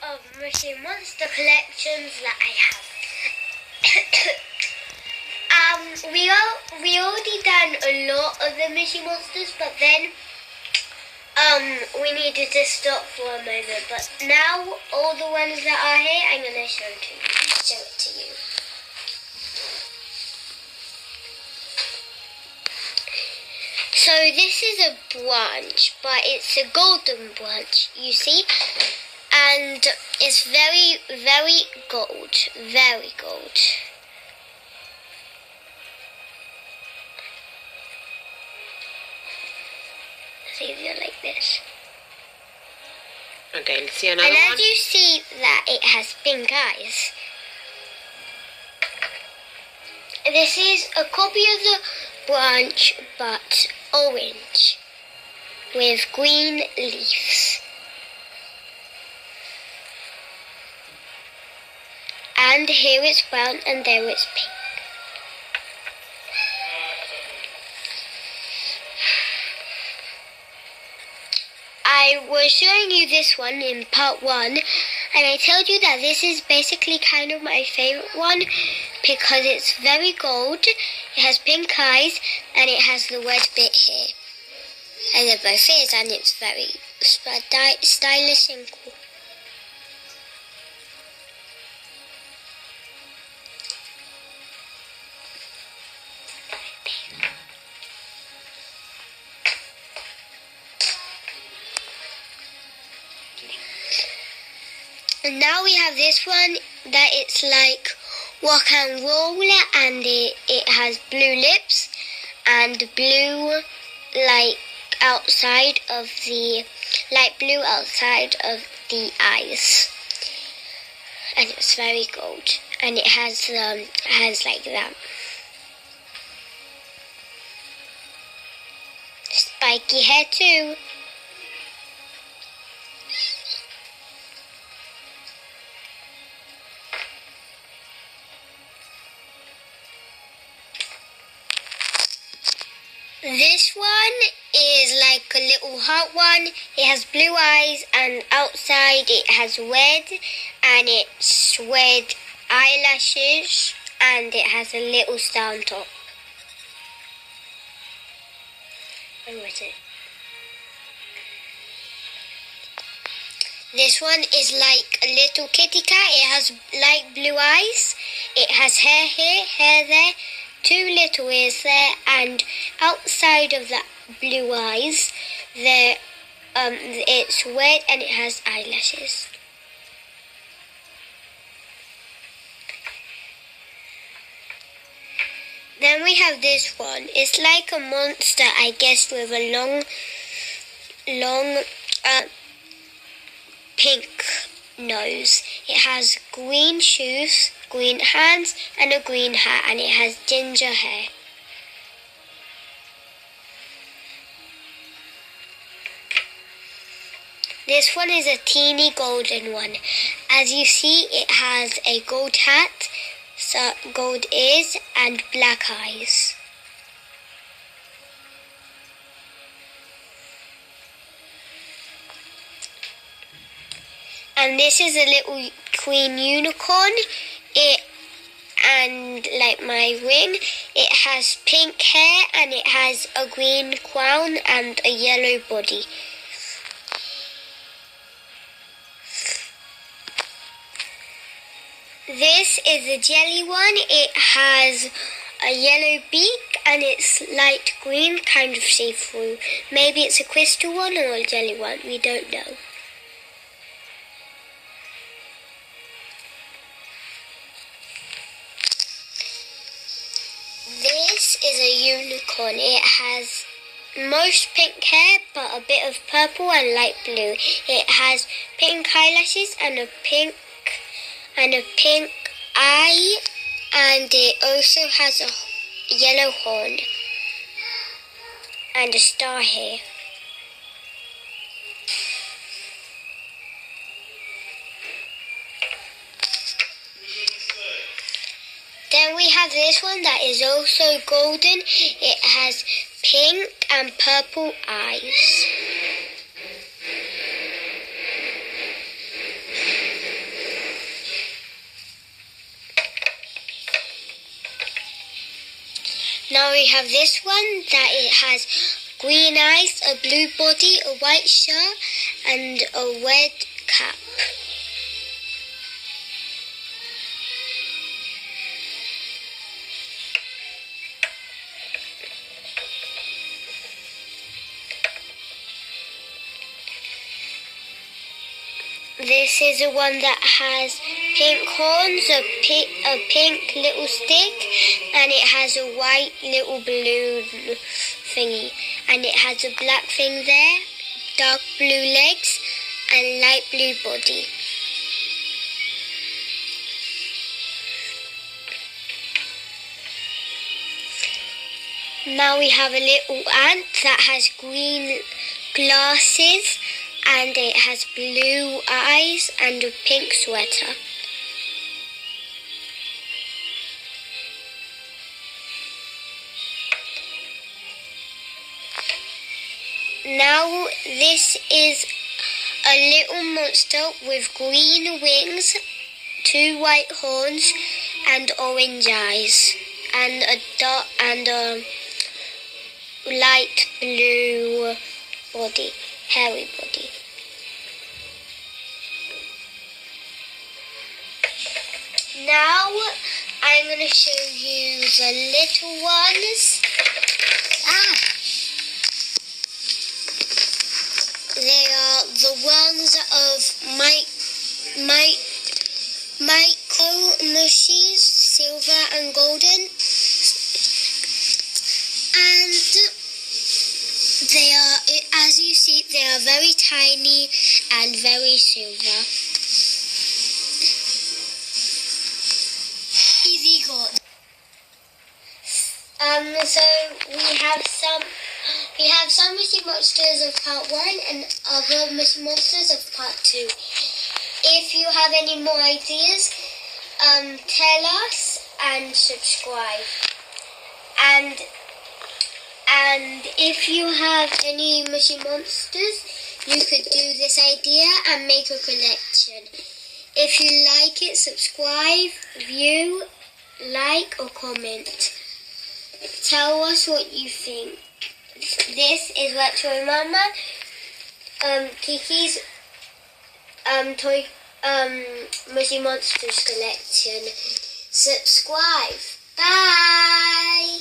of Moshi Monster collections that I have. we already done a lot of the Moshi Monsters, but then we needed to stop for a moment. But now all the ones that are here, I'm gonna show it to you. So this is a branch, but it's a golden branch, you see? And it's very, very gold. Very gold. It's easier like this. Okay, let's see another one. one. And as you see that it has pink eyes. This is a copy of the branch, but orange, with green leaves. And here it's brown and there it's pink. I was showing you this one in part 1, and I told you that this is basically kind of my favourite one because it's very gold, it has pink eyes, and it has the red bit here. And they're both ears, and it's very stylish and cool. And now we have this one that it's like rock and roll, and it has blue lips and blue like outside of the light blue outside of the eyes, and it's very gold, and it has like that spiky hair too. This one is like a little heart one. It has blue eyes, and outside it has red, and it's red eyelashes, and it has a little star on top. Where was it? This one is like a little kitty cat. It has light blue eyes. It has hair here, hair there, 2 little ears there, and outside of that blue eyes there it's red and it has eyelashes. Then we have this one. It's like a monster, I guess, with a long pink nose. It has green shoes, green hands, and a green hat, and it has ginger hair. This one is a teeny golden one. As you see, it has a gold hat, gold ears, and black eyes. And this is a little queen unicorn. And like my ring, it has pink hair, and it has a green crown and a yellow body. This is a jelly one. It has a yellow beak and it's light green, kind of see-through. Maybe it's a crystal one or a jelly one, we don't know. This is a unicorn. It has most pink hair but a bit of purple and light blue. It has pink eyelashes and a pink eye, and it also has a yellow horn and a star here. Then we have this one that is also golden. It has pink and purple eyes. we have this one that it has green eyes, a blue body, a white shirt, and a red cap. This is the one that has pink horns, a pink little stick, and it has a white little balloon thingy. And it has a black thing there, dark blue legs, and light blue body. Now we have a little ant that has green glasses, and it has blue eyes and a pink sweater. Now this is a little monster with green wings, 2 white horns, and orange eyes, and a light blue body, hairy body. Now I'm going to show you the little ones. They are the ones of micro Moshis, silver and golden. And they are, as you see, they are very tiny and very silver. Easy got. So we have some Moshi Monsters of part 1 and other Moshi Monsters of part 2. If you have any more ideas, tell us and subscribe. And if you have any Moshi Monsters, you could do this idea and make a collection. If you like it, subscribe, view, like or comment. Tell us what you think. This is Retro Mama, Kiki's toy Moshi Monsters collection. Subscribe. Bye.